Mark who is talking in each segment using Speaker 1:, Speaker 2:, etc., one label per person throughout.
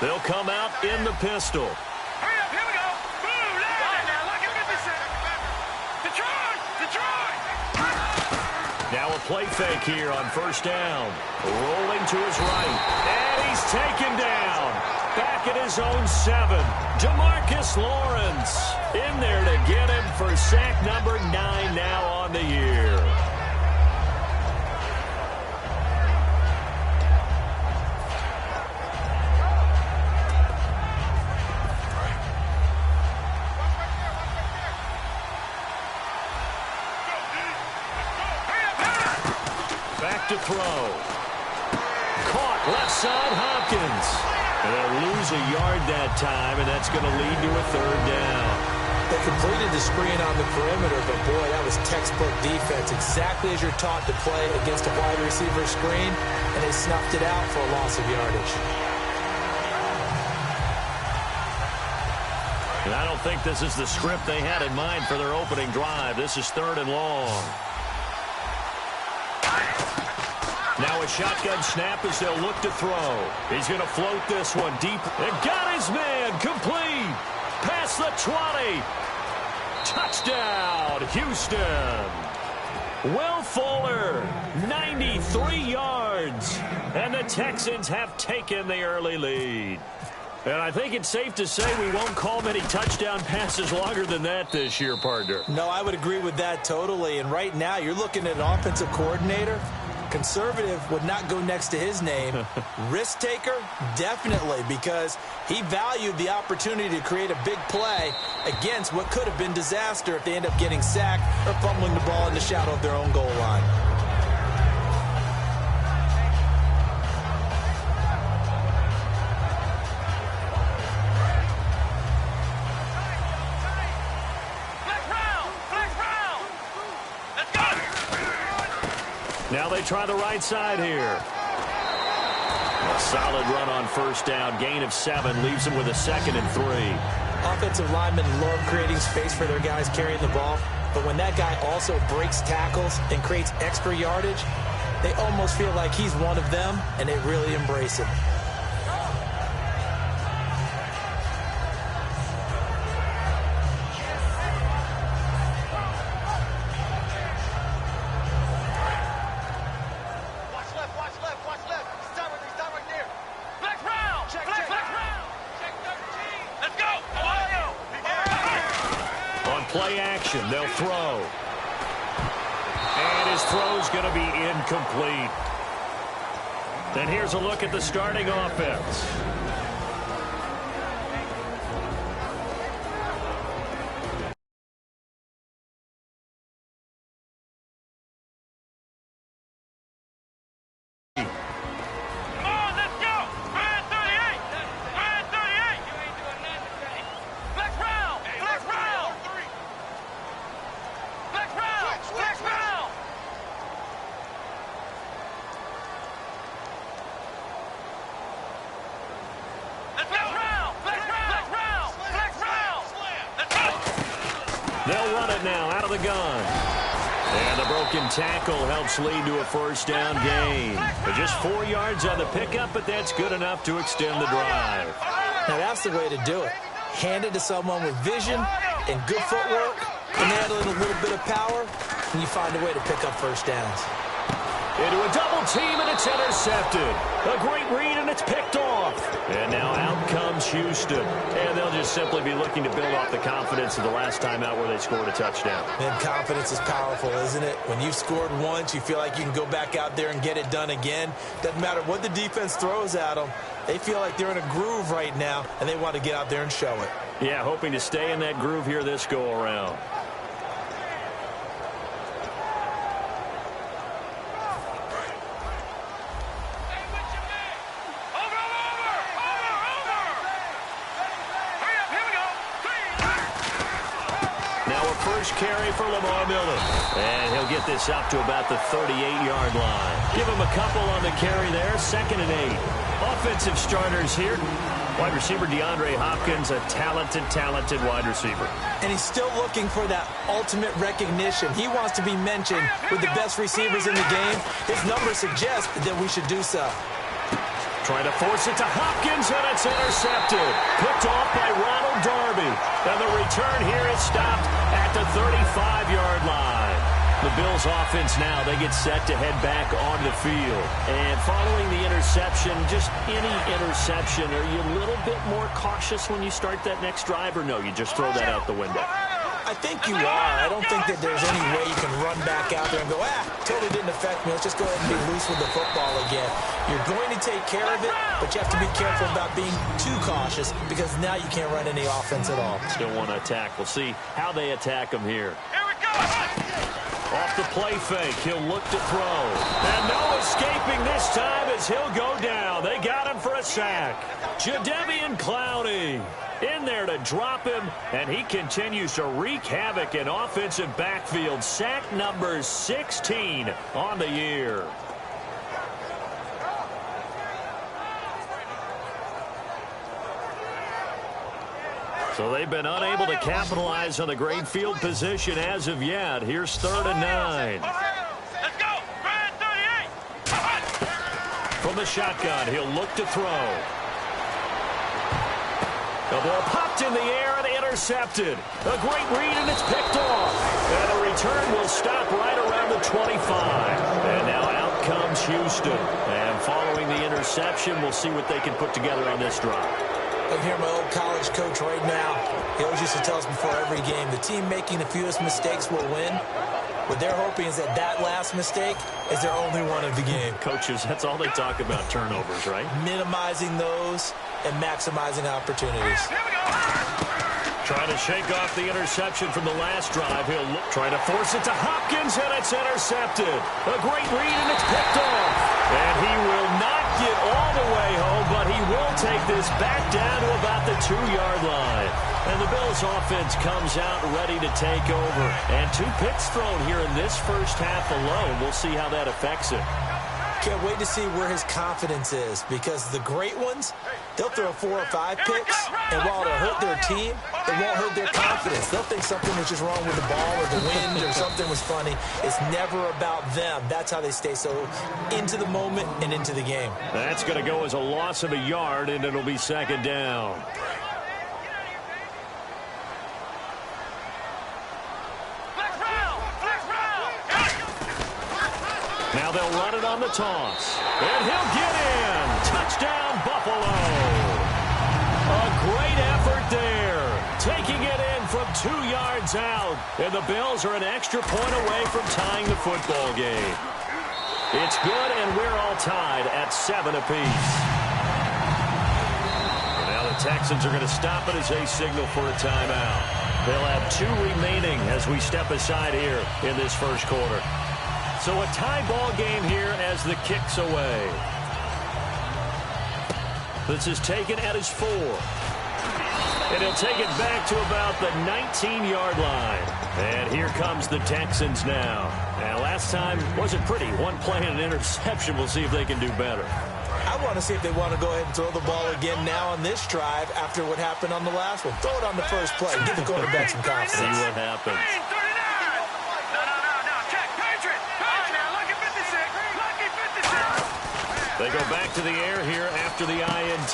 Speaker 1: They'll come out in the pistol.
Speaker 2: Hurry up, here we go. Boom, now, look at this. Detroit!
Speaker 1: Now a play fake here on first down. Rolling to his right. And he's taken down. Back at his own 7. Demarcus Lawrence in there to get him for sack number 9 now on the year. Back to throw. Caught left side, Hopkins. And they'll lose a yard that time, and that's going to lead to a third down.
Speaker 3: They completed the screen on the perimeter, but boy, that was textbook defense. Exactly as you're taught to play against a wide receiver screen, and they snuffed it out for a loss of yardage.
Speaker 1: And I don't think this is the script they had in mind for their opening drive. This is 3rd and long. Now a shotgun snap as they'll look to throw. He's going to float this one deep. And got his man complete. Past the 20. Touchdown, Houston. Will Fuller, 93 yards. And the Texans have taken the early lead. And I think it's safe to say we won't call many touchdown passes longer than that this year, partner.
Speaker 3: No, I would agree with that totally. And right now, you're looking at an offensive coordinator. Conservative would not go next to his name. Risk taker, definitely, because he valued the opportunity to create a big play against what could have been disaster if they end up getting sacked or fumbling the ball in the shadow of their own goal line.
Speaker 1: Now they try the right side here. A solid run on first down. Gain of 7 leaves them with a 2nd and 3.
Speaker 3: Offensive linemen love creating space for their guys carrying the ball. But when that guy also breaks tackles and creates extra yardage, they almost feel like he's one of them, and they really embrace him.
Speaker 1: Play action, they'll throw. And his throw's going to be incomplete. And here's a look at the starting offense. They'll run it now out of the gun. And the broken tackle helps lead to a first down gain. But just 4 yards on the pickup, but that's good enough to extend the drive.
Speaker 3: Now that's the way to do it. Hand it to someone with vision and good footwork, and add a little bit of power, and you find a way to pick up first downs.
Speaker 1: Into a double team, and it's intercepted. A great read, and it's picked off. And now out comes Houston. And they'll just simply be looking to build off the confidence of the last time out where they scored a touchdown.
Speaker 3: And confidence is powerful, isn't it? When you've scored once, you feel like you can go back out there and get it done again. Doesn't matter what the defense throws at them. They feel like they're in a groove right now, and they want to get out there and show it.
Speaker 1: Yeah, hoping to stay in that groove here this go-around. First carry for Lamar Miller. And he'll get this up to about the 38-yard line. Give him a couple on the carry there. 2nd and 8. Offensive starters here. Wide receiver DeAndre Hopkins, a talented wide receiver.
Speaker 3: And he's still looking for that ultimate recognition. He wants to be mentioned with the best receivers in the game. His numbers suggest that we should do so.
Speaker 1: Trying to force it to Hopkins, and it's intercepted. Picked off by Ronald Darby. And the return here is stopped at the 35-yard line. The Bills offense now, they get set to head back on the field. And following the interception, just any interception, are you a little bit more cautious when you start that next drive, or no, you just throw that out the window?
Speaker 3: I think you are. I don't think that there's any way you can run back out there and go, totally didn't affect me. Let's just go ahead and be loose with the football again. You're going to take care of it, but you have to be careful about being too cautious because now you can't run any offense at all.
Speaker 1: Still want to attack. We'll see how they attack him here.
Speaker 2: Here we go.
Speaker 1: Off the play fake, he'll look to throw. And no escaping this time as he'll go down. They got him for a sack. Jadeveon Clowney in there to drop him, and he continues to wreak havoc in offensive backfield. Sack number 16 on the year. So they've been unable to capitalize on the great field position as of yet. Here's 3rd and 9.
Speaker 2: Let's go. Grand 38.
Speaker 1: From the shotgun, he'll look to throw. The ball popped in the air and intercepted. A great read, and it's picked off. And the return will stop right around the 25. And now out comes Houston. And following the interception, we'll see what they can put together on this drive.
Speaker 3: I hear my old college coach right now. He always used to tell us before every game, the team making the fewest mistakes will win. What they're hoping is that that last mistake is their only one of the game.
Speaker 1: Coaches, that's all they talk about, turnovers, right?
Speaker 3: Minimizing those and maximizing opportunities.
Speaker 1: Trying to shake off the interception from the last drive. He'll look, trying to force it to Hopkins, and it's intercepted. A great read, and it's picked off. And he will not get all the way home, but he will take this back down to about the 2-yard line. And the Bills offense comes out ready to take over. And 2 picks thrown here in this first half alone. We'll see how that affects it.
Speaker 3: Can't wait to see where his confidence is, because the great ones, they'll throw 4 or 5 picks, and while it'll hurt their team, it won't hurt their confidence. They'll think something was just wrong with the ball or the wind or something was funny. It's never about them. That's how they stay so into the moment and into the game.
Speaker 1: That's going to go as a loss of a yard, and it'll be 2nd down. Now they'll run it on the toss. And he'll get in. Touchdown, Buffalo. A great effort there. Taking it in from 2 yards out. And the Bills are an extra point away from tying the football game. It's good, and we're all tied at 7 apiece. And now the Texans are going to stop it as they signal for a timeout. They'll have 2 remaining as we step aside here in this first quarter. So a tie ball game here as the kick's away. This is taken at his 4. And he'll take it back to about the 19-yard line. And here comes the Texans now. And last time wasn't pretty. 1 play and an interception. We'll see if they can do better.
Speaker 3: I want to see if they want to go ahead and throw the ball again now on this drive after what happened on the last one. Throw it on the first play. Give the quarterback some confidence.
Speaker 1: See what happens. They go back to the air here after the INT.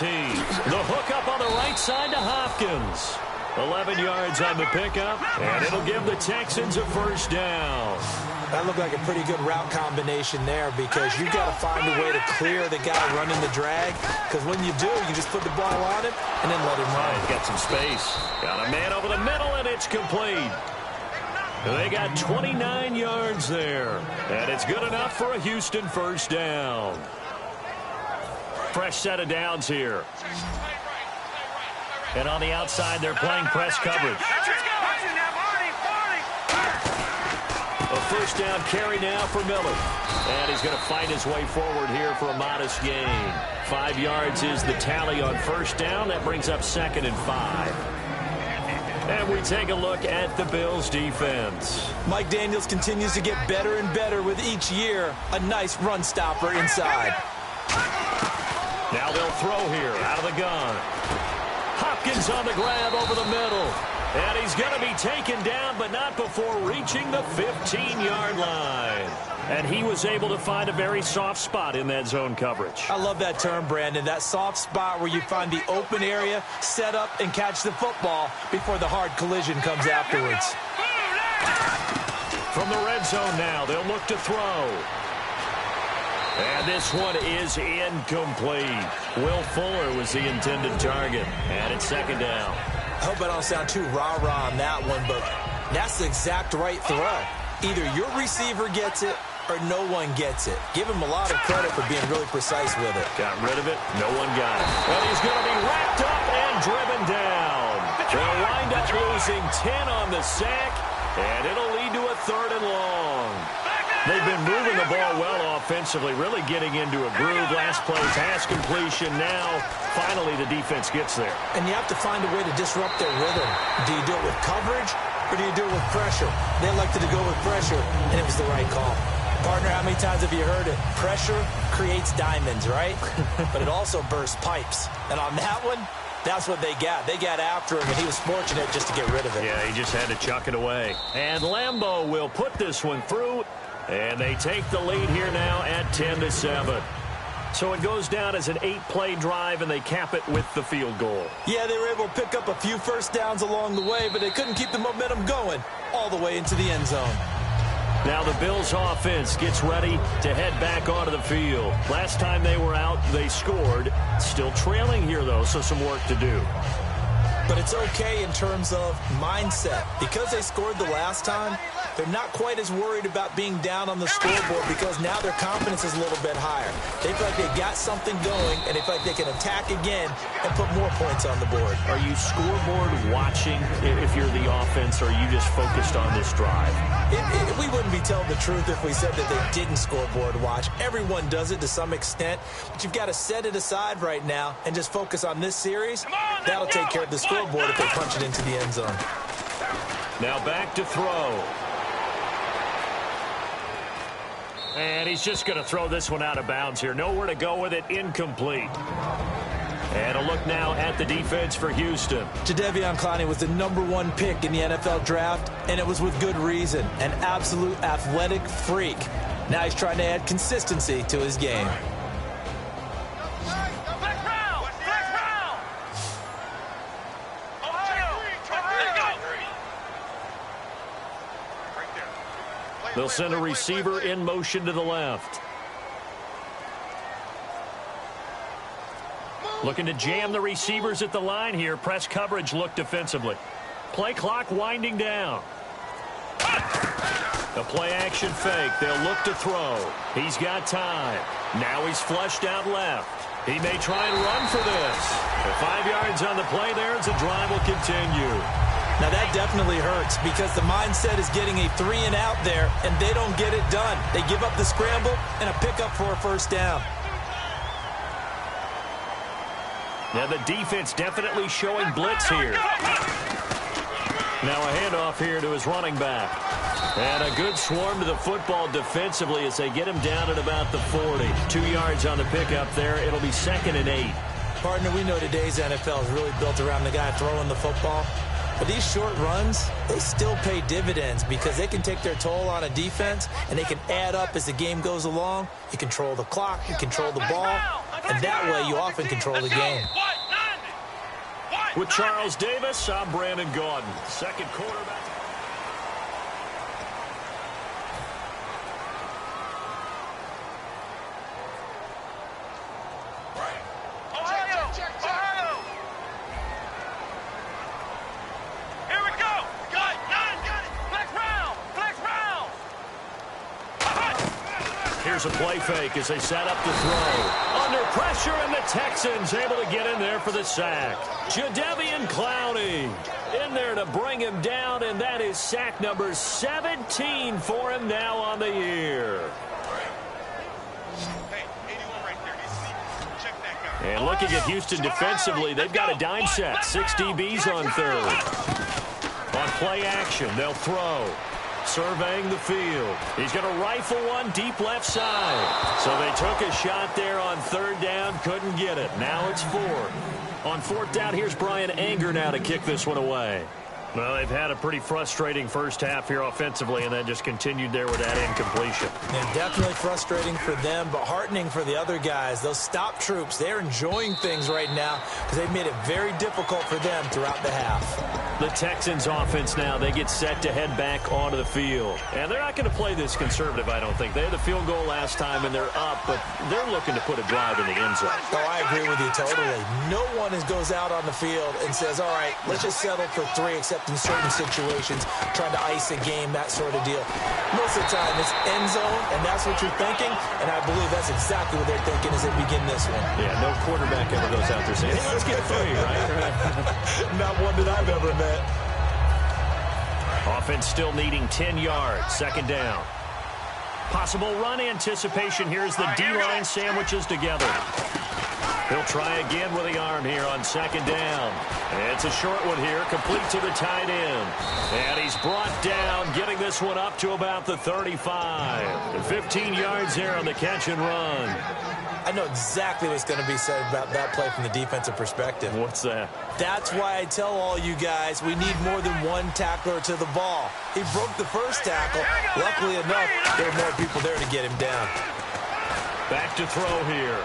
Speaker 1: The hook up on the right side to Hopkins. 11 yards on the pickup, and it'll give the Texans a first down.
Speaker 3: That looked like a pretty good route combination there, because you've got to find a way to clear the guy running the drag, because when you do, you just put the ball on him and then let him run.
Speaker 1: He's got some space. Got a man over the middle, and it's complete. They got 29 yards there, and it's good enough for a Houston first down. Fresh set of downs here. And on the outside, they're playing press coverage. A first down carry now for Miller. And he's going to fight his way forward here for a modest gain. 5 yards is the tally on first down. That brings up 2nd and 5. And we take a look at the Bills' defense.
Speaker 3: Mike Daniels continues to get better and better with each year. A nice run stopper inside.
Speaker 1: Now they'll throw here out of the gun. Hopkins on the grab over the middle. And he's going to be taken down, but not before reaching the 15-yard line. And he was able to find a very soft spot in that zone coverage.
Speaker 3: I love that term, Brandon. That soft spot where you find the open area, set up, and catch the football before the hard collision comes afterwards.
Speaker 1: From the red zone now, they'll look to throw. And this one is incomplete. Will Fuller was the intended target. And it's second down.
Speaker 3: I hope I don't sound too rah-rah on that one, but that's the exact right throw. Either your receiver gets it or no one gets it. Give him a lot of credit for being really precise with it.
Speaker 1: Got rid of it. No one got it. And he's going to be wrapped up and driven down. They'll wind up losing 10 on the sack, and it'll lead to a 3rd and long. They've been moving the ball well offensively, really getting into a groove. Last play pass completion. Now, finally, the defense gets there.
Speaker 3: And you have to find a way to disrupt their rhythm. Do you do it with coverage, or do you do it with pressure? They elected to go with pressure, and it was the right call. Partner, how many times have you heard it? Pressure creates diamonds, right? But it also bursts pipes. And on that one, that's what they got. They got after him, and he was fortunate just to get rid of it.
Speaker 1: Yeah, he just had to chuck it away. And Lambeau will put this one through, and they take the lead here now at 10-7. So it goes down as an 8-play drive, and they cap it with the field goal.
Speaker 3: Yeah, they were able to pick up a few first downs along the way, but they couldn't keep the momentum going all the way into the end zone.
Speaker 1: Now the Bills offense gets ready to head back onto the field. Last time they were out, they scored. Still trailing here, though, so some work to do.
Speaker 3: But it's okay in terms of mindset. Because they scored the last time, they're not quite as worried about being down on the scoreboard because now their confidence is a little bit higher. They feel like they've got something going, and they feel like they can attack again and put more points on the board.
Speaker 1: Are you scoreboard watching if you're the offense, or are you just focused on this drive?
Speaker 3: We wouldn't be telling the truth if we said that they didn't scoreboard watch. Everyone does it to some extent, but you've got to set it aside right now and just focus on this series. That'll take care of the scoreboard if they punch it into the end zone.
Speaker 1: Now back to throw. And he's just going to throw this one out of bounds here. Nowhere to go with it. Incomplete. And a look now at the defense for Houston.
Speaker 3: Jadeveon Clowney was the #1 pick in the NFL draft, and it was with good reason. An absolute athletic freak. Now he's trying to add consistency to his game.
Speaker 1: They'll send a receiver in motion to the left. Looking to jam the receivers at the line here. Press coverage look defensively. Play clock winding down. A play action fake. They'll look to throw. He's got time. Now he's flushed out left. He may try and run for this. 5 yards on the play there as the drive will continue.
Speaker 3: Now that definitely hurts because the mindset is getting a 3 and out there, and they don't get it done. They give up the scramble and a pickup for a first down.
Speaker 1: Now the defense definitely showing blitz here. Now a handoff here to his running back. And a good swarm to the football defensively as they get him down at about the 40. 2 yards on the pickup there. It'll be 2nd and 8.
Speaker 3: Partner, we know today's NFL is really built around the guy throwing the football. But these short runs, they still pay dividends because they can take their toll on a defense and they can add up as the game goes along. You control the clock, you control the ball, and that way you often control the game.
Speaker 1: With Charles Davis, I'm Brandon Gaudin. Second quarterback. Here's a play fake as they set up the throw. Under pressure, and the Texans able to get in there for the sack. Jadeveon Clowney in there to bring him down, and that is sack number 17 for him now on the year. And looking at Houston defensively, they've got a dime set. 6 DBs on third. On play action, they'll throw. Surveying the field. He's going to rifle one deep left side. So they took a shot there on third down. Couldn't get it. Now it's 4. On 4th down, here's Brian Anger now to kick this one away. Well, they've had a pretty frustrating first half here offensively, and then just continued there with that incompletion.
Speaker 3: And definitely frustrating for them, but heartening for the other guys. Those stop troops, they're enjoying things right now because they've made it very difficult for them throughout the half.
Speaker 1: The Texans offense now, they get set to head back onto the field. And they're not going to play this conservative, I don't think. They had the field goal last time, and they're up, but they're looking to put a drive in the end zone.
Speaker 3: Oh, I agree with you totally. No one goes out on the field and says, all right, let's just settle for 3, except in certain situations, trying to ice a game, that sort of deal. Most of the time, it's end zone, and that's what you're thinking, and I believe that's exactly what they're thinking as they begin this one.
Speaker 1: Yeah, no quarterback ever goes out there saying, hey, let's get 3, right?
Speaker 3: Not one that I've ever met.
Speaker 1: Offense still needing 10 yards, second down. Possible run anticipation. Here's the D-line sandwiches together. He'll try again with the arm here on second down. And it's a short one here, complete to the tight end. And he's brought down, getting this one up to about the 35. The 15 yards there on the catch and run.
Speaker 3: I know exactly what's going to be said about that play from the defensive perspective.
Speaker 1: What's that?
Speaker 3: That's why I tell all you guys we need more than one tackler to the ball. He broke the first tackle. Luckily enough, there were more people there to get him down.
Speaker 1: Back to throw here.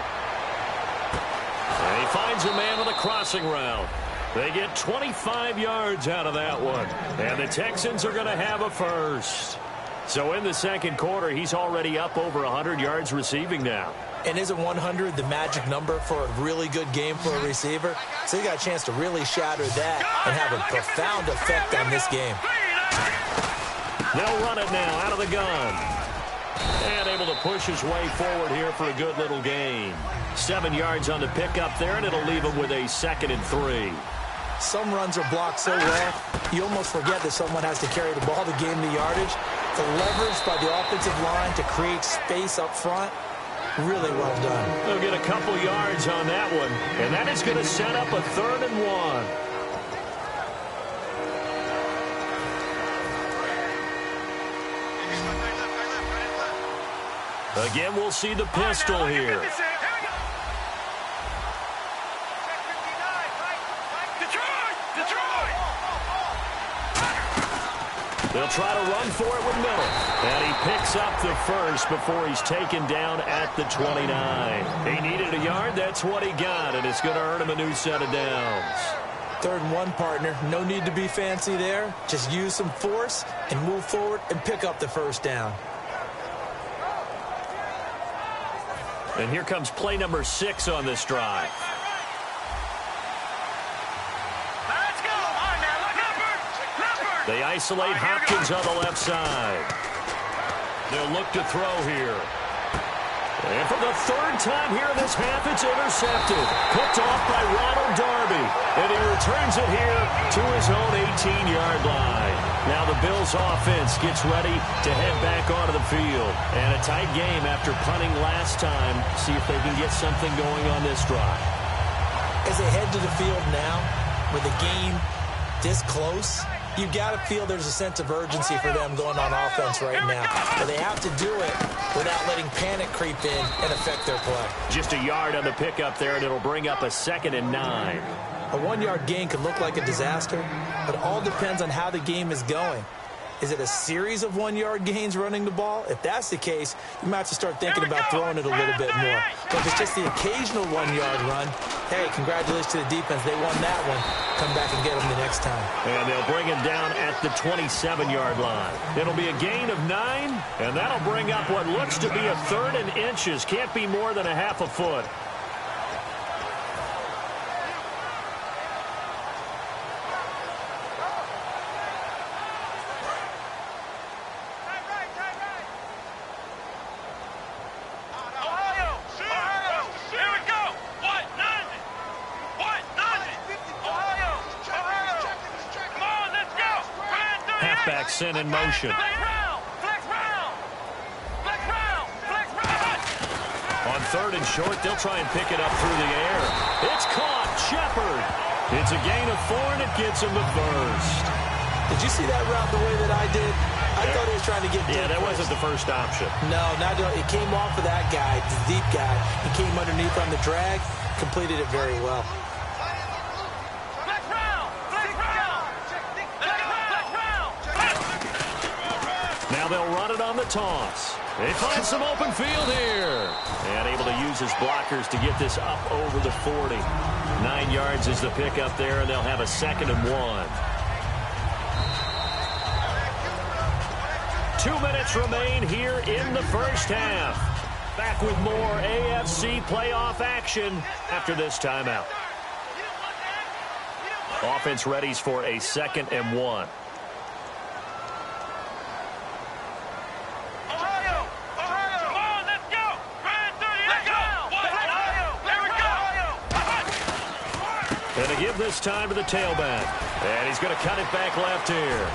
Speaker 1: And he finds a man on the crossing route. They get 25 yards out of that one. And the Texans are going to have a first. So in the second quarter, he's already up over 100 yards receiving now.
Speaker 3: And isn't 100 the magic number for a really good game for a receiver? So he got a chance to really shatter that and have a profound effect on this game.
Speaker 1: They'll run it now out of the gun. And able to push his way forward here for a good little gain. 7 yards on the pickup there, and it'll leave him with a 2nd and 3.
Speaker 3: Some runs are blocked so well, you almost forget that someone has to carry the ball to gain the yardage. The leverage by the offensive line to create space up front, really well done.
Speaker 1: They'll get a couple yards on that one, and that is going to set up a 3rd and 1. Again, we'll see the pistol here. They'll try to run for it with Miller. And he picks up the first before he's taken down at the 29. He needed a yard. That's what he got, and it's going to earn him a new set of downs.
Speaker 3: 3rd and 1, partner. No need to be fancy there. Just use some force and move forward and pick up the first down.
Speaker 1: And here comes play number 6 on this drive. They isolate Hopkins on the left side. They'll look to throw here. And for the 3rd time here in this half, it's intercepted. Picked off by Ronald Darby. And he returns it here to his own 18-yard line. Now the Bills' offense gets ready to head back onto the field. And a tight game after punting last time. See if they can get something going on this drive.
Speaker 3: As they head to the field now, with the game this close, you got to feel there's a sense of urgency for them going on offense right now. But they have to do it without letting panic creep in and affect their play.
Speaker 1: Just a yard on the pickup there, and it'll bring up a 2nd and 9.
Speaker 3: A 1-yard gain could look like a disaster, but it all depends on how the game is going. Is it a series of 1-yard gains running the ball? If that's the case, you might have to start thinking about throwing it a little bit more. But if it's just the occasional 1-yard run, hey, congratulations to the defense. They won that one. Come back and get them the next time.
Speaker 1: And they'll bring him down at the 27-yard line. It'll be a gain of 9, and that'll bring up what looks to be a 3rd and inches. Can't be more than a half a foot. Sent in motion. On 3rd and short, they'll try and pick it up through the air. It's caught. Shepard. It's a gain of 4, and it gets him the first.
Speaker 3: Did you see that route the way that I did? I thought he was trying to get deep.
Speaker 1: Yeah, that wasn't the first option.
Speaker 3: No, it came off of that guy, the deep guy. He came underneath on the drag, completed it very well.
Speaker 1: Now they'll run it on the toss. They find some open field here. And able to use his blockers to get this up over the 40. 9 yards is the pickup there, and they'll have a 2nd and 1. 2 minutes remain here in the first half. Back with more AFC playoff action after this timeout. Offense readies for a 2nd and 1. And to give this time to the tailback. And he's going to cut it back left here.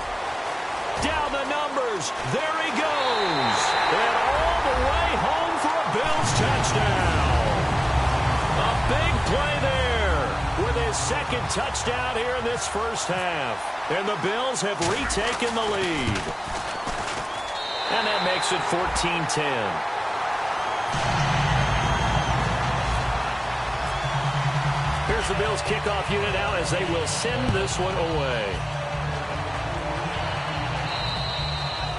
Speaker 1: Down the numbers. There he goes. And all the way home for a Bills touchdown. A big play there with his 2nd touchdown here in this first half. And the Bills have retaken the lead. And that makes it 14-10. Here's the Bills kickoff unit out as they will send this one away.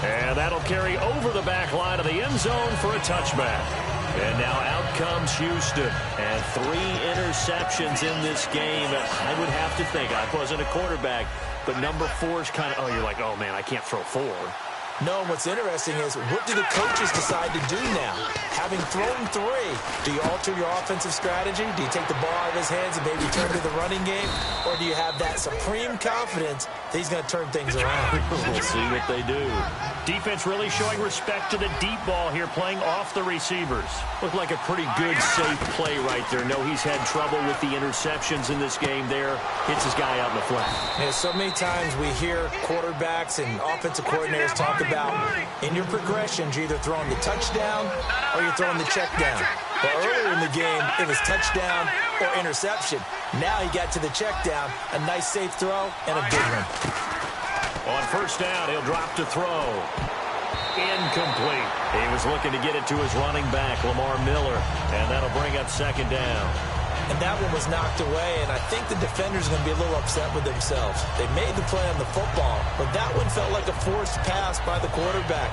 Speaker 1: And that'll carry over the back line of the end zone for a touchback. And now out comes Houston. And 3 interceptions in this game. I would have to think, I wasn't a quarterback, but number 4 is kind of, you're like, oh man, I can't throw 4.
Speaker 3: No, what's interesting is, what do the coaches decide to do now? Having thrown 3, do you alter your offensive strategy? Do you take the ball out of his hands and maybe turn to the running game? Or do you have that supreme confidence that he's going to turn things around?
Speaker 1: We'll see what they do. Defense really showing respect to the deep ball here, playing off the receivers. Looked like a pretty good, safe play right there. No, he's had trouble with the interceptions in this game there. Hits his guy out in the flat.
Speaker 3: Yeah, so many times we hear quarterbacks and offensive coordinators talk about, in your progressions, you're either throwing the touchdown or you're throwing the check down. But earlier in the game, it was touchdown or interception. Now he got to the check down, a nice safe throw, and a big one.
Speaker 1: On first down, he'll drop to throw. Incomplete. He was looking to get it to his running back, Lamar Miller, and that'll bring up 2nd down.
Speaker 3: And that one was knocked away, and I think the defenders are going to be a little upset with themselves. They made the play on the football, but that one felt like a forced pass by the quarterback.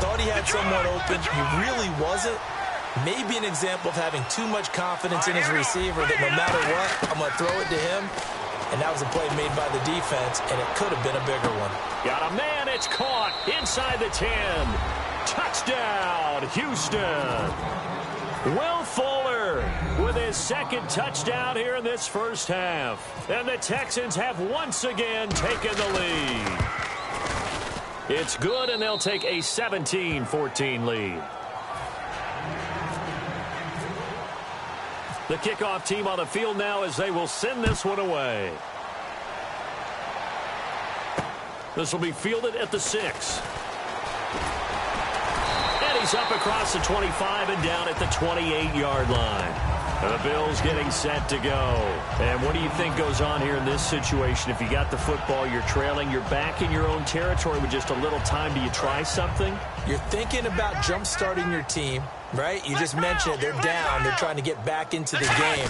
Speaker 3: Thought he had someone open. He really wasn't. Maybe an example of having too much confidence in his receiver that no matter what, I'm going to throw it to him. And that was a play made by the defense, and it could have been a bigger one.
Speaker 1: Got a man, it's caught inside the 10. Touchdown, Houston. Will Fuller with his 2nd touchdown here in this first half. And the Texans have once again taken the lead. It's good, and they'll take a 17-14 lead. The kickoff team on the field now as they will send this one away. This will be fielded at the 6. And he's up across the 25 and down at the 28-yard line. And the Bills getting set to go. And what do you think goes on here in this situation? If you got the football, you're trailing, you're back in your own territory with just a little time. Do you try something?
Speaker 3: You're thinking about jump-starting your team, right? You just mentioned it. They're down. They're trying to get back into the game.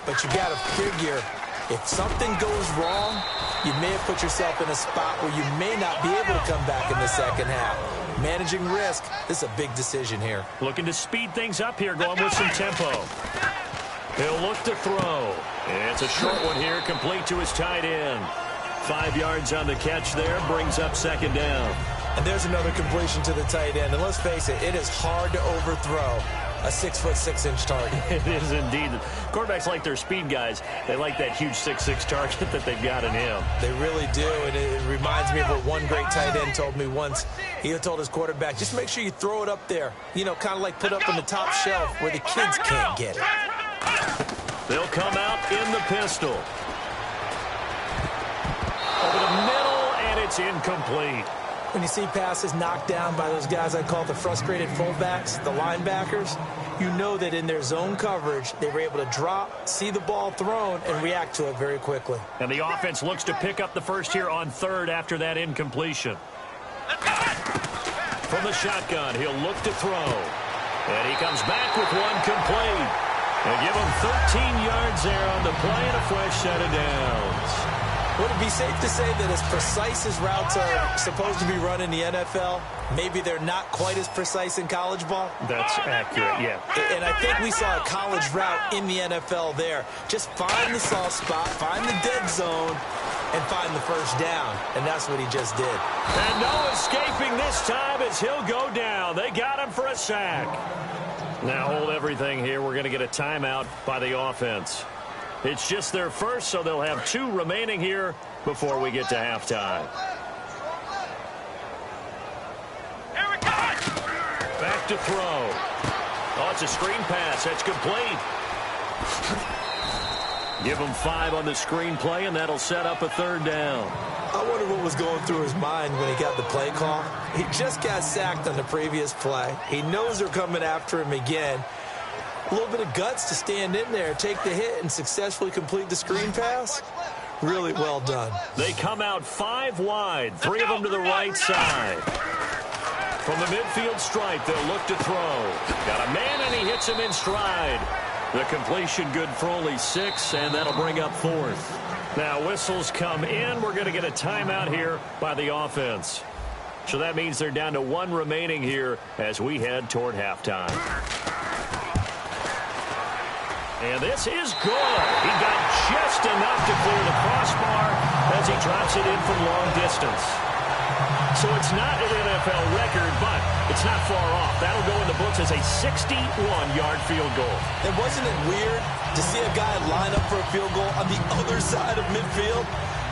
Speaker 3: But you got to figure, if something goes wrong, you may have put yourself in a spot where you may not be able to come back in the second half. Managing risk, this is a big decision here.
Speaker 1: Looking to speed things up here, going with some tempo. He'll look to throw. And it's a short one here, complete to his tight end. 5 yards on the catch there, brings up 2nd down.
Speaker 3: And there's another completion to the tight end. And let's face it, it is hard to overthrow a 6'6" target.
Speaker 1: It is indeed. Quarterbacks like their speed guys. They like that huge 6'6" target that they've got in him.
Speaker 3: They really do, and it reminds me of what one great tight end told me once. He told his quarterback, just make sure you throw it up there. You know, kind of like put up on the top shelf where the kids can't get it.
Speaker 1: They'll come out in the pistol. Over the middle, and it's incomplete.
Speaker 3: When you see passes knocked down by those guys I call the frustrated fullbacks, the linebackers, you know that in their zone coverage, they were able to drop, see the ball thrown, and react to it very quickly.
Speaker 1: And the offense looks to pick up the first here on 3rd after that incompletion. From the shotgun, he'll look to throw. And he comes back with one complete. And give him 13 yards there on the play and a fresh set of downs.
Speaker 3: Would it be safe to say that as precise as routes are supposed to be run in the NFL, maybe they're not quite as precise in college ball?
Speaker 1: That's accurate, yeah.
Speaker 3: And I think we saw a college route in the NFL there. Just find the soft spot, find the dead zone, and find the first down. And that's what he just did.
Speaker 1: And no escaping this time as he'll go down. They got him for a sack. Now hold everything here. We're going to get a timeout by the offense. It's just their first, so they'll have 2 remaining here before we get to halftime.
Speaker 2: Here we go.
Speaker 1: Back to throw. Oh, it's a screen pass. That's complete. Give him 5 on the screen play, and that'll set up a 3rd down.
Speaker 3: I wonder what was going through his mind when he got the play call. He just got sacked on the previous play. He knows they're coming after him again. A little bit of guts to stand in there, take the hit, and successfully complete the screen pass. Really well done.
Speaker 1: They come out 5 wide, 3 of them to the right side. From the midfield stripe, they'll look to throw. Got a man, and he hits him in stride. The completion good for only 6, and that'll bring up 4th. Now whistles come in. We're going to get a timeout here by the offense. So that means they're down to 1 remaining here as we head toward halftime. And this is good. He got just enough to clear the crossbar as he drops it in from long distance. So it's not an NFL record, but it's not far off. That'll go in the books as a 61-yard field goal.
Speaker 3: And wasn't it weird to see a guy line up for a field goal on the other side of midfield?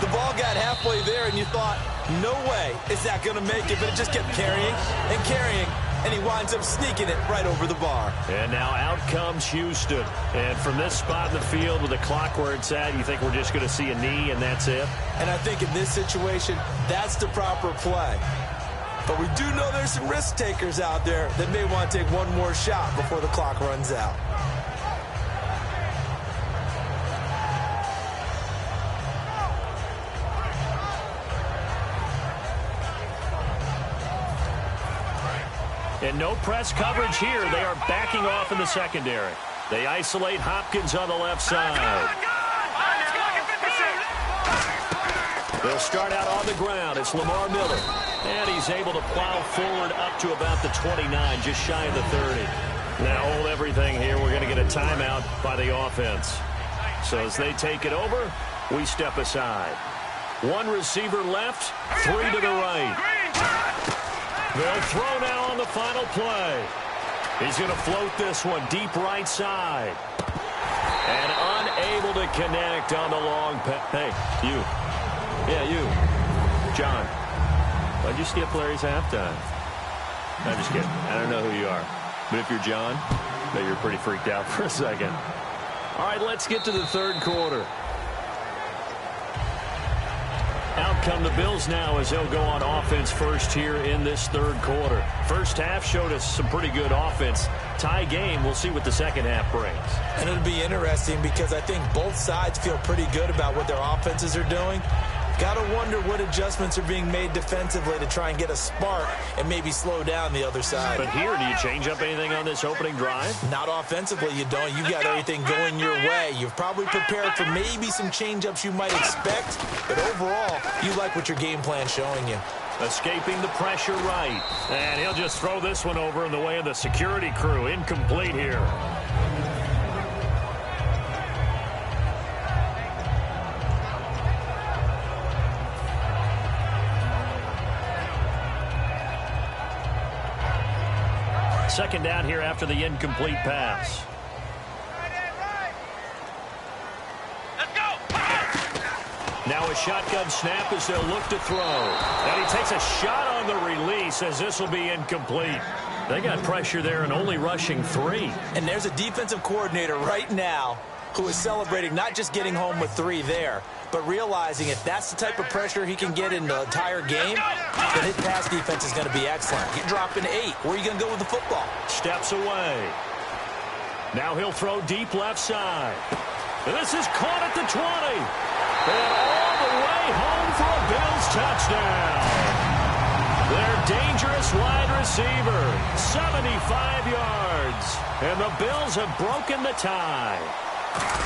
Speaker 3: The ball got halfway there, and you thought, no way is that going to make it, but it just kept carrying and carrying. And he winds up sneaking it right over the bar.
Speaker 1: And now out comes Houston. And from this spot in the field with the clock where it's at, you think we're just going to see a knee and that's it?
Speaker 3: And I think in this situation, that's the proper play. But we do know there's some risk takers out there that may want to take one more shot before the clock runs out.
Speaker 1: And no press coverage here. They are backing off in the secondary. They isolate Hopkins on the left side. They'll start out on the ground. It's Lamar Miller. And he's able to plow forward up to about the 29, just shy of the 30. Now hold everything here. We're going to get a timeout by the offense. So as they take it over, we step aside. 1 receiver left, 3 to the right. They'll throw now on the final play. He's going to float this one deep right side. And unable to connect on the long pass. Hey, you. Yeah, you. John. Why'd you skip Larry's halftime? I'm just kidding. I don't know who you are. But if you're John, maybe you're pretty freaked out for a second. All right, let's get to the 3rd quarter. Out come the Bills now as they'll go on offense first here in this 3rd quarter. First half showed us some pretty good offense. Tie game. We'll see what the second half brings.
Speaker 3: And it'll be interesting because I think both sides feel pretty good about what their offenses are doing. Got to wonder what adjustments are being made defensively to try and get a spark and maybe slow down the other side.
Speaker 1: But here, do you change up anything on this opening drive?
Speaker 3: Not offensively, you don't. You got everything going your way. You've probably prepared for maybe some change-ups you might expect, but overall, you like what your game plan's showing you.
Speaker 1: Escaping the pressure right. And he'll just throw this one over in the way of the security crew. Incomplete here. Second down here after the incomplete pass.
Speaker 2: Let's go.
Speaker 1: Now a shotgun snap as they'll look to throw. And he takes a shot on the release as this will be incomplete. They got pressure there and only rushing 3.
Speaker 3: And there's a defensive coordinator right now who is celebrating not just getting home with 3 there, but realizing if that's the type of pressure he can get in the entire game, then his pass defense is going to be excellent. You're dropping 8. Where are you going to go with the football?
Speaker 1: Steps away. Now he'll throw deep left side. And this is caught at the 20. And all the way home for a Bills touchdown. Their dangerous wide receiver, 75 yards. And the Bills have broken the tie.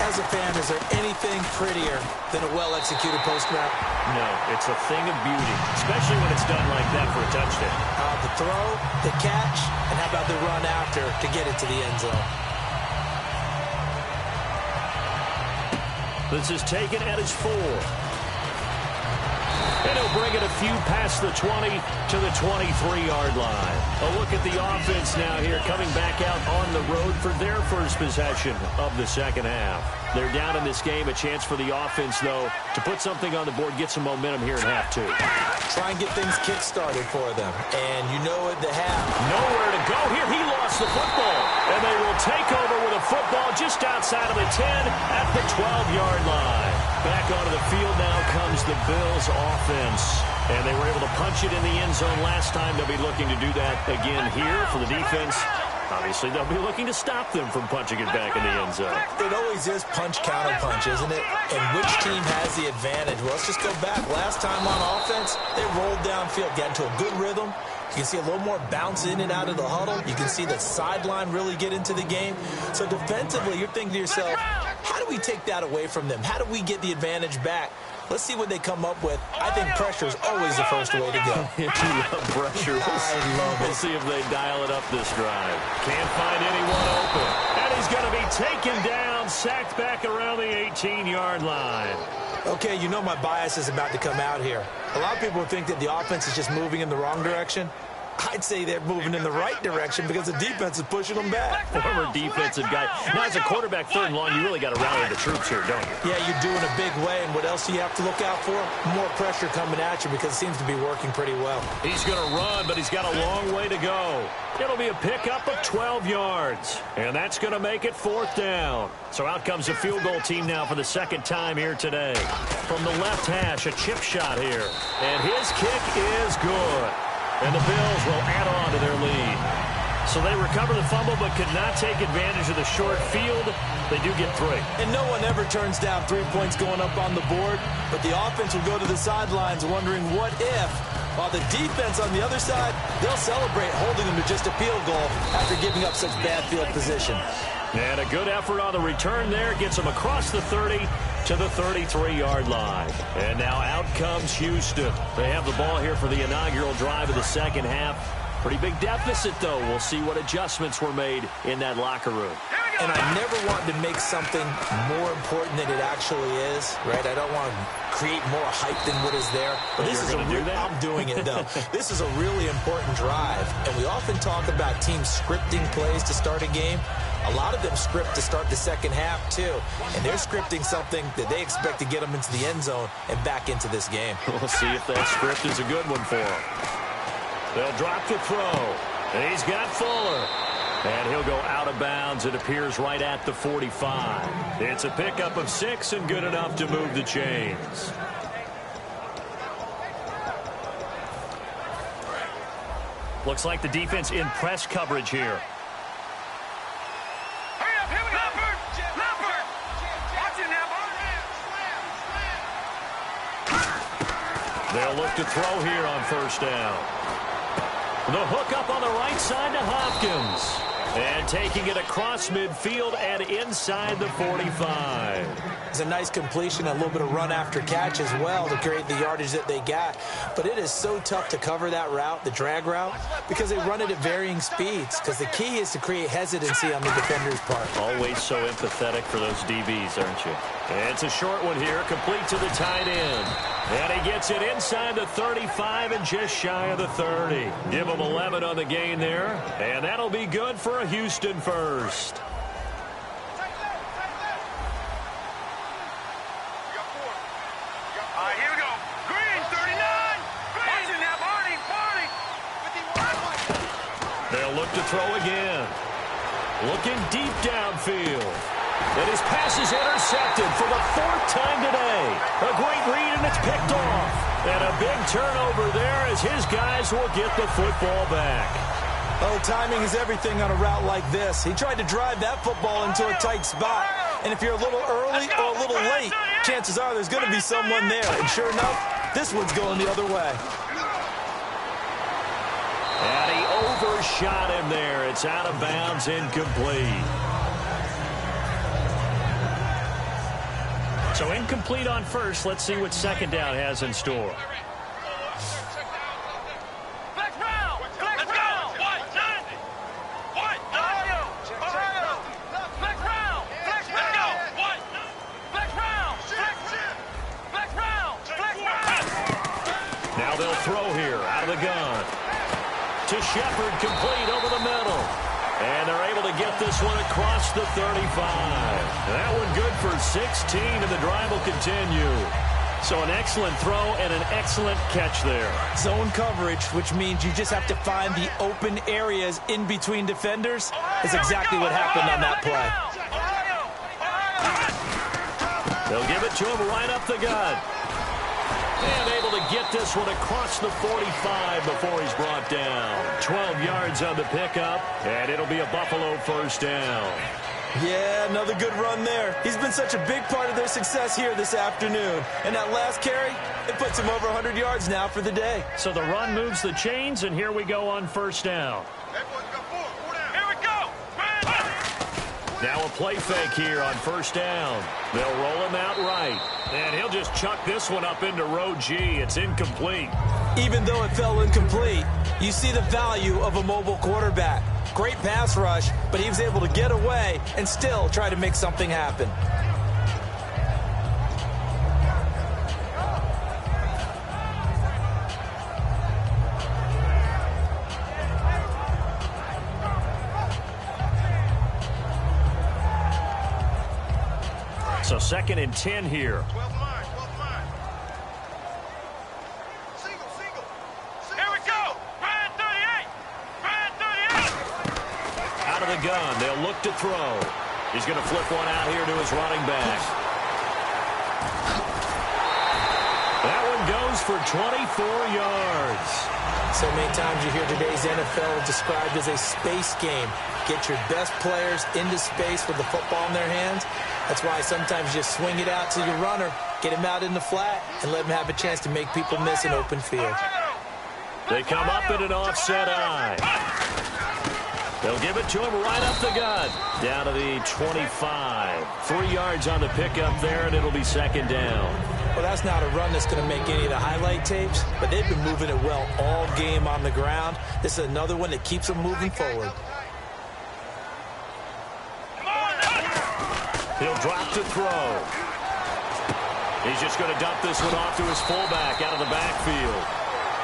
Speaker 3: As a fan, is there anything prettier than a well-executed post route?
Speaker 1: No, it's a thing of beauty, especially when it's done like that for a touchdown.
Speaker 3: The throw, the catch, and how about the run after to get it to the end zone?
Speaker 1: This is taken at his 4. And he'll bring it a few past the 20 to the 23-yard line. A look at the offense now here, coming back out on the road for their first possession of the second half. They're down in this game. A chance for the offense, though, to put something on the board, get some momentum here in half 2.
Speaker 3: Try and get things kick-started for them. And you know at the half.
Speaker 1: Nowhere to go here. He lost the football. And they will take over with a football just outside of the 10 at the 12-yard line. Back onto the field now comes the Bills offense. And they were able to punch it in the end zone last time. They'll be looking to do that again here for the defense. Obviously, they'll be looking to stop them from punching it back in the end zone.
Speaker 3: It always is punch-counter-punch, isn't it? And which team has the advantage? Well, let's just go back. Last time on offense, they rolled downfield, got into a good rhythm. You can see a little more bounce in and out of the huddle. You can see the sideline really get into the game. So defensively, you're thinking to yourself, how do we take that away from them? How do we get the advantage back? Let's see what they come up with. I think pressure is always the first way to go.
Speaker 1: You love pressure.
Speaker 3: I love it.
Speaker 1: We'll see if they dial it up this drive. Can't find anyone open. And he's going to be taken down, sacked back around the 18-yard line.
Speaker 3: Okay, you know my bias is about to come out here. A lot of people think that the offense is just moving in the wrong direction. I'd say they're moving in the right direction because the defense is pushing them back.
Speaker 1: Former defensive guy. Now, as a quarterback, 3rd and long, you really got to rally the troops here, don't you?
Speaker 3: Yeah, you're doing a big way, and what else do you have to look out for? More pressure coming at you because it seems to be working pretty well.
Speaker 1: He's going to run, but he's got a long way to go. It'll be a pickup of 12 yards, and that's going to make it 4th down. So out comes the field goal team now for the second time here today. From the left hash, a chip shot here, and his kick is good. And the Bills will add on to their lead. So they recover the fumble but could not take advantage of the short field. They do get 3.
Speaker 3: And no one ever turns down 3 points going up on the board. But the offense will go to the sidelines wondering what if. While the defense on the other side, they'll celebrate holding them to just a field goal after giving up such bad field position.
Speaker 1: And a good effort on the return there. Gets them across the 30 to the 33-yard line. And now out comes Houston. They have the ball here for the inaugural drive of the second half. Pretty big deficit, though. We'll see what adjustments were made in that locker room.
Speaker 3: And I never want to make something more important than it actually is, right? I don't want to create more hype than what is there. But this is I'm doing it, though. This is a really important drive. And we often talk about teams scripting plays to start a game. A lot of them script to start the second half, too. And they're scripting something that they expect to get them into the end zone and back into this game.
Speaker 1: We'll see if that script is a good one for them. They'll drop the throw. And he's got Fuller. And he'll go out of bounds. It appears right at the 45. It's a pickup of 6 and good enough to move the chains. Looks like the defense in press coverage here. They'll look to throw here on 1st down. The hook up on the right side to Hopkins. And taking it across midfield and inside the 45.
Speaker 3: It's a nice completion, a little bit of run after catch as well to create the yardage that they got. But it is so tough to cover that route, the drag route, because they run it at varying speeds. Because the key is to create hesitancy on the defender's part.
Speaker 1: Always so empathetic for those DBs, aren't you? And it's a short one here, complete to the tight end. And he gets it inside the 35 and just shy of the 30. Give him 11 on the gain there. And that'll be good for a Houston first.
Speaker 2: Here we go. Green, 39. Watching now, Barney.
Speaker 1: They'll look to throw again. Looking deep downfield. And his pass is intercepted for the 4th time today. A great read, and it's picked off. And a big turnover there as his guys will get the football back.
Speaker 3: Oh, timing is everything on a route like this. He tried to drive that football into a tight spot. And if you're a little early or a little late, chances are there's going to be someone there. And sure enough, this one's going the other way.
Speaker 1: And he overshot him there. It's out of bounds, incomplete. So incomplete on first. Let's see what second down has in store. Now they'll throw here out of the gun. To Shepard, complete over the middle. And they're able to get this one across the 35. That one good for 16, and the drive will continue. So an excellent throw and an excellent catch there.
Speaker 3: Zone coverage, which means you just have to find the open areas in between defenders, is exactly what happened on that play.
Speaker 1: They'll give it to him right up the gut. And able to get this one across the 45 before he's brought down. 12 yards on the pickup, and it'll be a Buffalo first down.
Speaker 3: Yeah, another good run there. He's been such a big part of their success here this afternoon. And that last carry, it puts him over 100 yards now for the day.
Speaker 1: So the run moves the chains, and here we go on first down.
Speaker 2: Here we go.
Speaker 1: Now a play fake here on first down. They'll roll him out right. And he'll just chuck this one up into row G. It's incomplete.
Speaker 3: Even though it fell incomplete, you see the value of a mobile quarterback. Great pass rush, but he was able to get away and still try to make something happen.
Speaker 1: So 2nd and 10 here.
Speaker 2: 12 line. Single. Here we go. Ryan 38.
Speaker 1: Out of the gun. They'll look to throw. He's going to flip one out here to his running back. That one goes for 24 yards.
Speaker 3: So many times you hear today's NFL described as a space game. Get your best players into space with the football in their hands. That's why sometimes you just swing it out to your runner, get him out in the flat, and let him have a chance to make people miss an open field.
Speaker 1: They come up in an offset eye. They'll give it to him right up the gut. Down to the 25. 3 yards on the pickup there, and it'll be 2nd down.
Speaker 3: Well, that's not a run that's going to make any of the highlight tapes, but they've been moving it well all game on the ground. This is another one that keeps them moving forward.
Speaker 1: He'll drop to throw. He's just going to dump this one off to his fullback out of the backfield.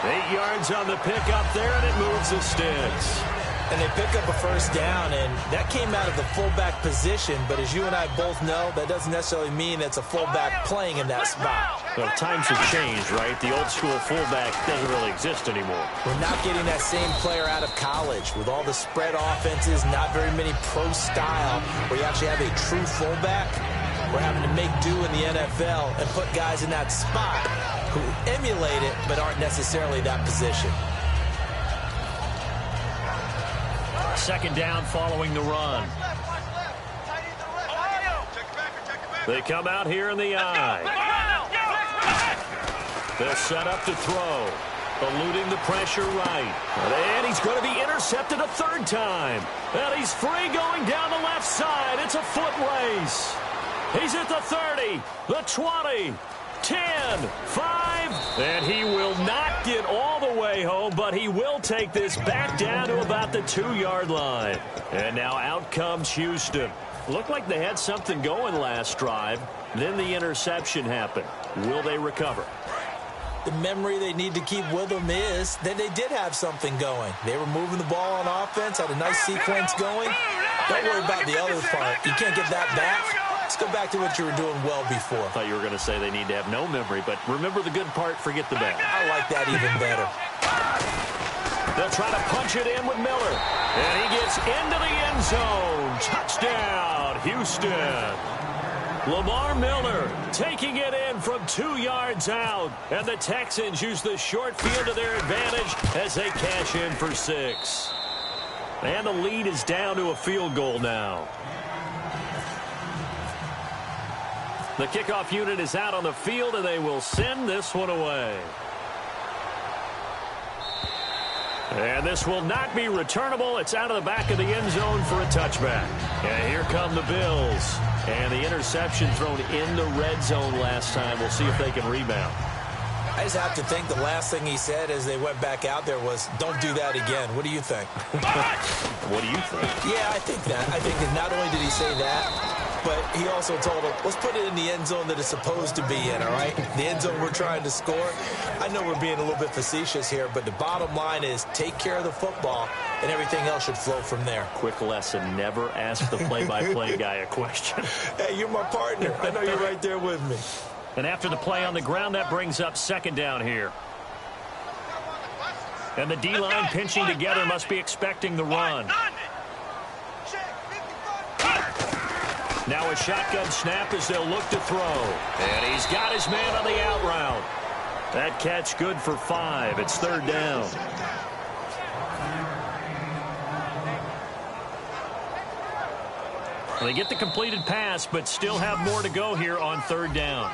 Speaker 1: 8 yards on the pickup there, and it moves the sticks.
Speaker 3: And they pick up a first down, and that came out of the fullback position. But as you and I both know, that doesn't necessarily mean it's a fullback playing in that spot.
Speaker 1: Well, times have changed, right? The old school fullback doesn't really exist anymore.
Speaker 3: We're not getting that same player out of college with all the spread offenses, not very many pro style, where you actually have a true fullback. We're having to make do in the NFL and put guys in that spot who emulate it but aren't necessarily that position.
Speaker 1: 2nd down following the run. They come out here in the eye. They'll set up to throw. Eluding the pressure right. And he's going to be intercepted a 3rd time. And he's free going down the left side. It's a foot race. He's at the 30, the 20, 10, 5. And he will not get all the way home, but he will take this back down to about the 2-yard line. And now out comes Houston. Looked like they had something going last drive. Then the interception happened. Will they recover?
Speaker 3: The memory they need to keep with them is that they did have something going. They were moving the ball on offense, had a nice sequence going. Don't worry about the other part. You can't get that back. Let's go back to what you were doing well before.
Speaker 1: I thought you were going to say they need to have no memory, but remember the good part, forget the bad.
Speaker 3: I like that even better.
Speaker 1: They'll try to punch it in with Miller. And he gets into the end zone. Touchdown, Houston. Lamar Miller taking it in from 2 yards out. And the Texans use the short field to their advantage as they cash in for 6. And the lead is down to a field goal now. The kickoff unit is out on the field, and they will send this one away. And this will not be returnable. It's out of the back of the end zone for a touchback. And here come the Bills. And the interception thrown in the red zone last time. We'll see if they can rebound.
Speaker 3: I just have to think the last thing he said as they went back out there was, don't do that again. What do you think?
Speaker 1: What do you think?
Speaker 3: Yeah, I think that. I think that not only did he say that, but he also told him, let's put it in the end zone that it's supposed to be in, all right? The end zone we're trying to score. I know we're being a little bit facetious here, but the bottom line is take care of the football, and everything else should flow from there.
Speaker 1: Quick lesson, never ask the play-by-play guy a question.
Speaker 3: Hey, you're my partner. I know you're right there with me.
Speaker 1: And after the play on the ground, that brings up second down here. And the D-line pinching together must be expecting the run. Now a shotgun snap as they'll look to throw. And he's got his man on the out route. That catch good for 5. It's third down. Well, they get the completed pass, but still have more to go here on third down.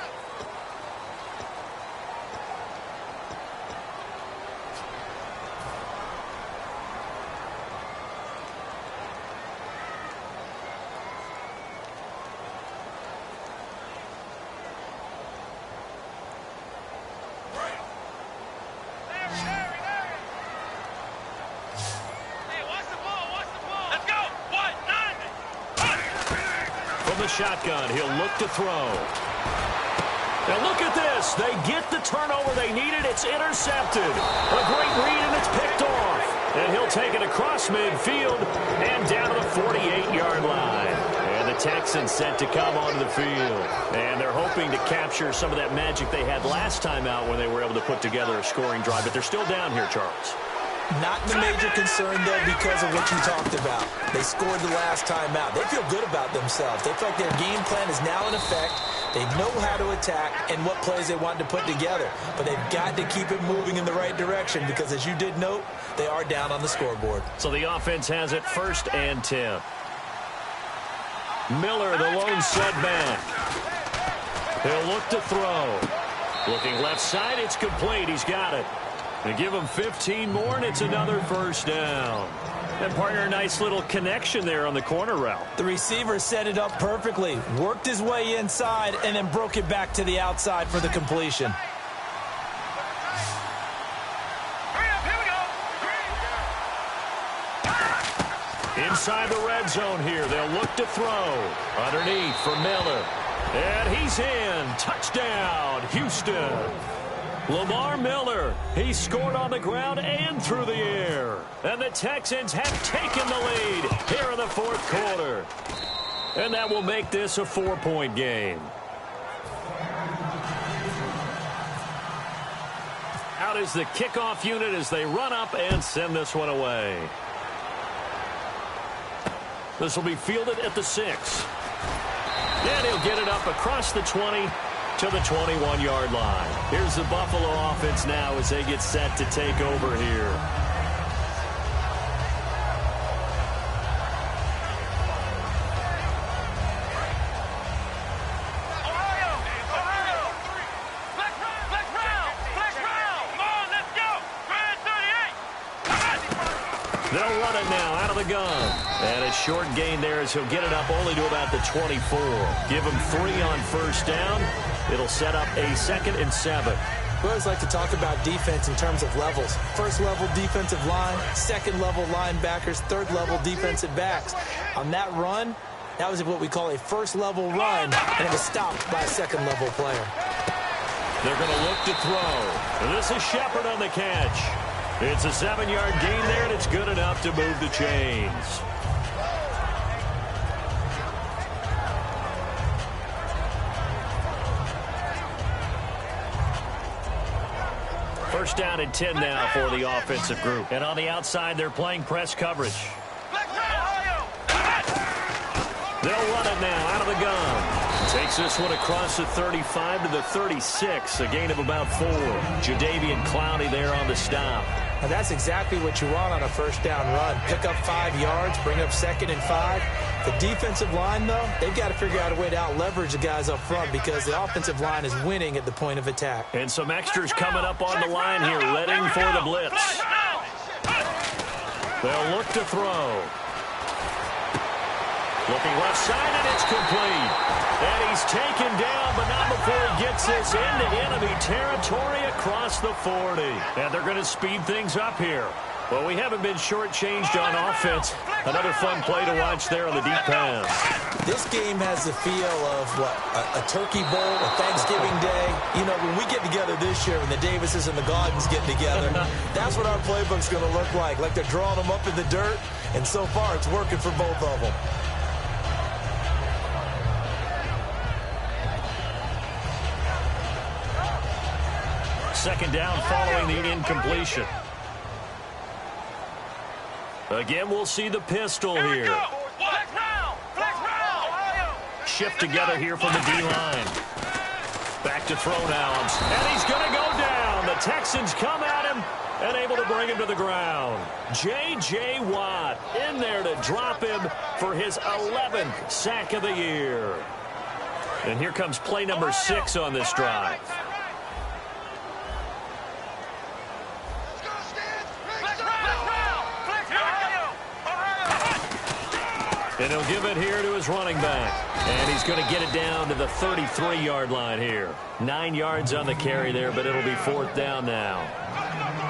Speaker 1: Shotgun. He'll look to throw. Now look at this. They get the turnover they needed. It's intercepted. A great read, and it's picked off. And he'll take it across midfield and down to the 48-yard line. And the Texans set to come onto the field. And they're hoping to capture some of that magic they had last time out when they were able to put together a scoring drive. But they're still down here, Charles.
Speaker 3: Not the major concern, though, because of what you talked about. They scored the last time out. They feel good about themselves. They feel like their game plan is now in effect. They know how to attack and what plays they want to put together. But they've got to keep it moving in the right direction because, as you did note, they are down on the scoreboard.
Speaker 1: So the offense has it 1st and 10. Miller, the lone setback. He'll look to throw. Looking left side, it's complete. He's got it. They give him 15 more, and it's another first down. And partner, a nice little connection there on the corner route.
Speaker 3: The receiver set it up perfectly, worked his way inside, and then broke it back to the outside for the completion.
Speaker 1: Inside the red zone here, they'll look to throw. Underneath for Miller. And he's in. Touchdown, Houston. Lamar Miller, he scored on the ground and through the air. And the Texans have taken the lead here in the 4th quarter. And that will make this a 4-point game. Out is the kickoff unit as they run up and send this one away. This will be fielded at the 6. And he'll get it up across the 20 to the 21-yard line. Here's the Buffalo offense now as they get set to take over here. They'll run it now out of the gun. And a short gain there as he'll get it up only to about the 24. Give him 3 on first down. It'll set up a 2nd and 7.
Speaker 3: We always like to talk about defense in terms of levels. First level defensive line, second level linebackers, third level defensive backs. On that run, that was what we call a first level run, and it was stopped by a second level player.
Speaker 1: They're going to look to throw. And this is Shepard on the catch. It's a 7-yard gain there, and it's good enough to move the chains. First down and 10 now for the offensive group. And on the outside, they're playing press coverage. They'll run it now out of the gun. Takes this one across the 35 to the 36. A gain of about 4. Jadeveon Clowney there on the stop.
Speaker 3: And that's exactly what you want on a first down run. Pick up 5 yards, bring up 2nd and 5. The defensive line, though, they've got to figure out a way to out-leverage the guys up front because the offensive line is winning at the point of attack.
Speaker 1: And some extras coming up on the line here, ready for the blitz. They'll look to throw. Looking left side, and it's complete. And he's taken down, but not before he gets this into enemy territory across the 40. And they're going to speed things up here. Well, we haven't been shortchanged on offense. Another fun play to watch there on the deep pass.
Speaker 3: This game has the feel of, what, a turkey bowl, a Thanksgiving day. You know, when we get together this year, when the Davises and the Gaudens get together, that's what our playbook's going to look like. Like they're drawing them up in the dirt, and so far it's working for both of them.
Speaker 1: Second down following the incompletion. Again, we'll see the pistol here. Shift together here from the D-line. Back to throw downs. And he's going to go down. The Texans come at him and able to bring him to the ground. J.J. Watt in there to drop him for his 11th sack of the year. And here comes play number 6 on this drive. And he'll give it here to his running back. And he's going to get it down to the 33-yard line here. 9 yards on the carry there, but it'll be 4th down now.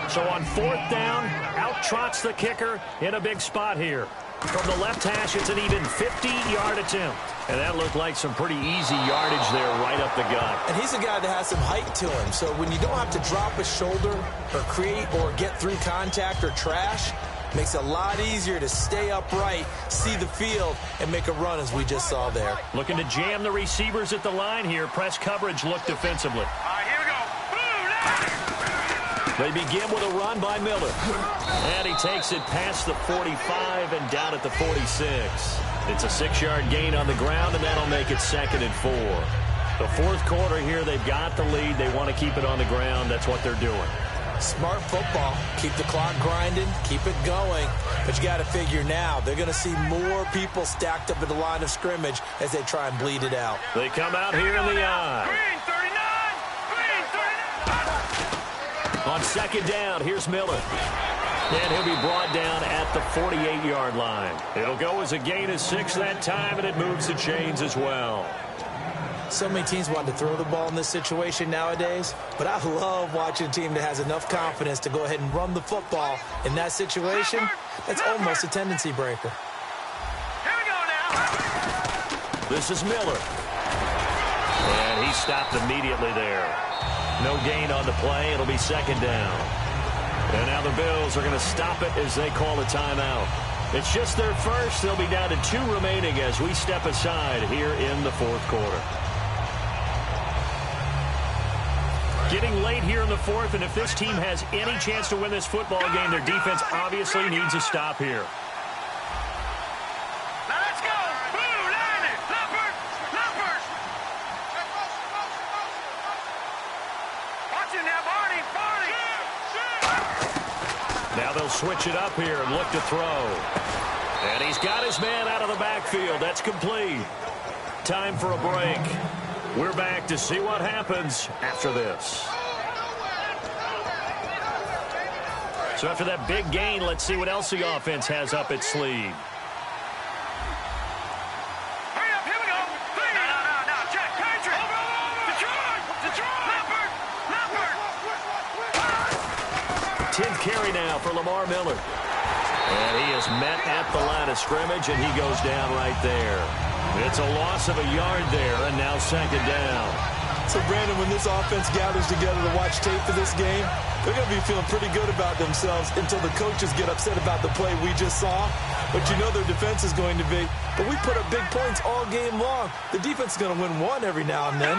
Speaker 1: So on 4th down, out trots the kicker in a big spot here. From the left hash, it's an even 50-yard attempt. And that looked like some pretty easy yardage there right up the gut.
Speaker 3: And he's a guy that has some height to him. So when you don't have to drop a shoulder or create or get through contact or trash, makes it a lot easier to stay upright, see the field, and make a run as we just saw there.
Speaker 1: Looking to jam the receivers at the line here. Press coverage look defensively.
Speaker 2: All right, here we go.
Speaker 1: They begin with a run by Miller. And he takes it past the 45 and down at the 46. It's a 6-yard gain on the ground, and that'll make it 2nd and 4. The 4th quarter here, they've got the lead. They want to keep it on the ground. That's what they're doing.
Speaker 3: Smart football. Keep the clock grinding. Keep it going. But you got to figure now, they're going to see more people stacked up at the line of scrimmage as they try and bleed it out.
Speaker 1: They come out here in the eye.
Speaker 2: Green 39.
Speaker 1: On 2nd down, here's Miller. And he'll be brought down at the 48-yard line. It'll go as a gain of 6 that time, and it moves the chains as well.
Speaker 3: So many teams want to throw the ball in this situation nowadays, but I love watching a team that has enough confidence to go ahead and run the football in that situation. That's almost a tendency breaker.
Speaker 2: Here we go now.
Speaker 1: This is Miller. And he stopped immediately there. No gain on the play. It'll be 2nd down. And now the Bills are going to stop it as they call a timeout. It's just their first. They'll be down to 2 remaining as we step aside here in the 4th quarter. Getting late here in the 4th, and if this team has any chance to win this football game, their defense obviously needs a stop here.
Speaker 2: Now let's go. Blue, line it. Leopard. Leopard. Watch it now, Barney. Barney.
Speaker 1: Now they'll switch it up here and look to throw. And he's got his man out of the backfield. That's complete. Time for a break. We're back to see what happens after this. So after that big gain, let's see what else the offense has up its sleeve.
Speaker 2: Hurry up, here we go. No, check. Patriot. Detroit. Leopard. Leopard.
Speaker 1: 10th carry now for Lamar Miller. And he is met at the line of scrimmage, and he goes down right there. It's a loss of a yard there, and now 2nd down.
Speaker 3: So, Brandon, when this offense gathers together to watch tape for this game, they're going to be feeling pretty good about themselves until the coaches get upset about the play we just saw. But you know their defense is going to be. But we put up big points all game long. The defense is going to win one every now and then.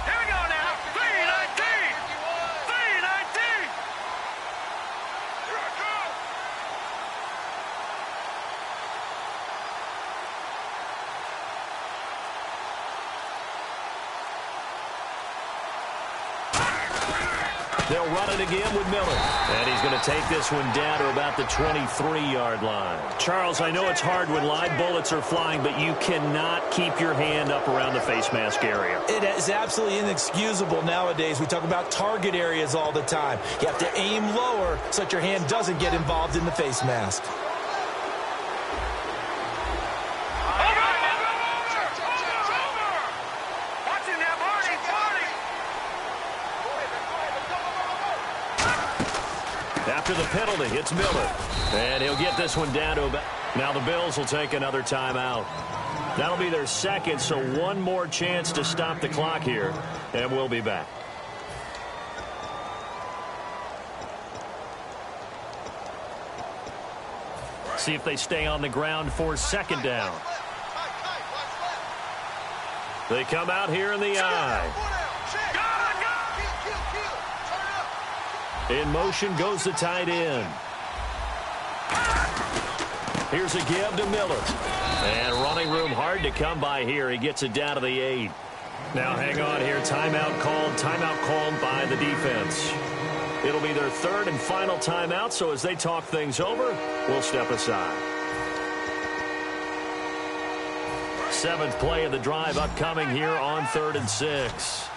Speaker 2: Here we go now. 319. 319. Here I come.
Speaker 1: They'll run it again with Miller. And he's going to take this one down to about the 23-yard line. Charles, I know it's hard when live bullets are flying, but you cannot keep your hand up around the face mask area.
Speaker 3: It is absolutely inexcusable nowadays. We talk about target areas all the time. You have to aim lower so that your hand doesn't get involved in the face mask.
Speaker 1: After the penalty, it's Miller. And he'll get this one down to about... Now the Bills will take another timeout. That'll be their second, so one more chance to stop the clock here. And we'll be back. See if they stay on the ground for second down. They come out here in the eye. In motion goes the tight end. Here's a give to Miller. And running room hard to come by here. He gets it down to the 8. Now hang on here. Timeout called by the defense. It'll be their third and final timeout, so as they talk things over, we'll step aside. 7th play of the drive upcoming here on 3rd and 6.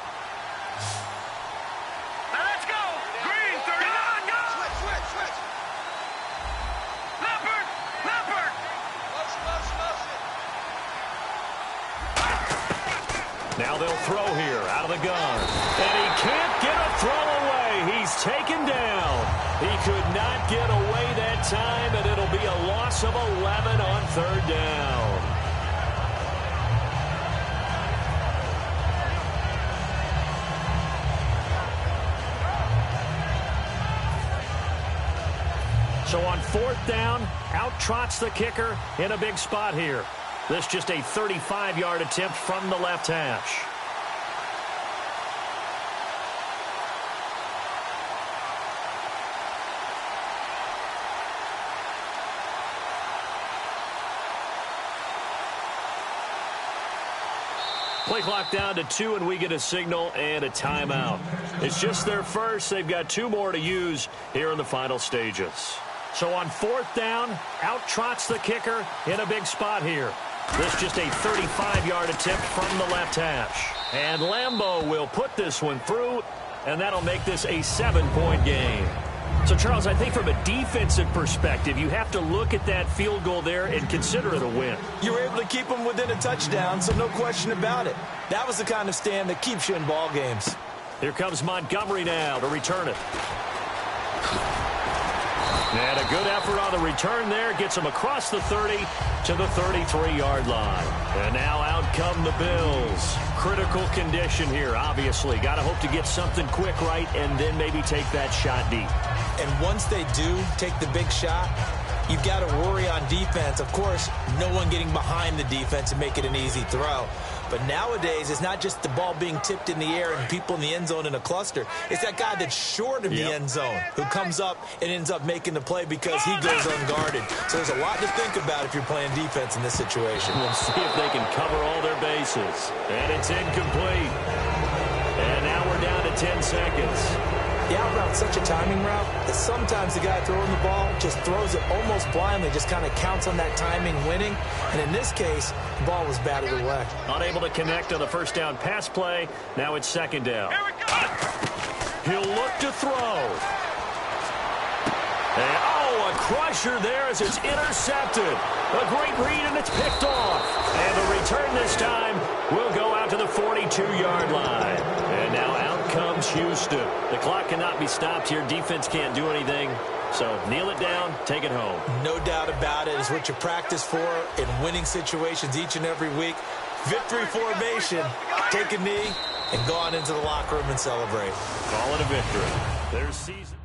Speaker 1: Now they'll throw here out of the gun. And he can't get a throw away. He's taken down. He could not get away that time, and it'll be a loss of 11 on 3rd down. So on 4th down, out trots the kicker in a big spot here. This just a 35-yard attempt from the left hash. Play clock down to 2, and we get a signal and a timeout. It's just their first. They've got 2 more to use here in the final stages. So on 4th down, out trots the kicker in a big spot here. This just a 35-yard attempt from the left hash. And Lambeau will put this one through, and that'll make this a 7-point game. So, Charles, I think from a defensive perspective, you have to look at that field goal there and consider it a win.
Speaker 3: You were able to keep them within a touchdown, so no question about it. That was the kind of stand that keeps you in ball games.
Speaker 1: Here comes Montgomery now to return it. And a good effort on the return there. Gets him across the 30 to the 33-yard line. And now out come the Bills. Critical condition here, obviously. Got to hope to get something quick right and then maybe take that shot deep.
Speaker 3: And once they do take the big shot, you've got to worry on defense. Of course, no one getting behind the defense and make it an easy throw. But nowadays, it's not just the ball being tipped in the air and people in the end zone in a cluster. It's that guy that's short of the end zone who comes up and ends up making the play because he goes unguarded. So there's a lot to think about if you're playing defense in this situation.
Speaker 1: We'll see if they can cover all their bases. And it's incomplete. And now we're down to 10 seconds.
Speaker 3: The out route's such a timing route that sometimes the guy throwing the ball just throws it almost blindly, just kind of counts on that timing winning. And in this case, the ball was batted away.
Speaker 1: Unable to connect on the first down pass play. Now it's second down.
Speaker 2: Here we go.
Speaker 1: He'll look to throw. And, a crusher there as it's intercepted. A great read, and it's picked off. And the return this time will go out to the 42-yard line. And now out comes Houston. The clock cannot be stopped here. Defense can't do anything. So kneel it down, take it home.
Speaker 3: No doubt about it. It's what you practice for in winning situations each and every week. Victory formation. Take a knee and go on into the locker room and celebrate.
Speaker 1: Call it a victory. There's season.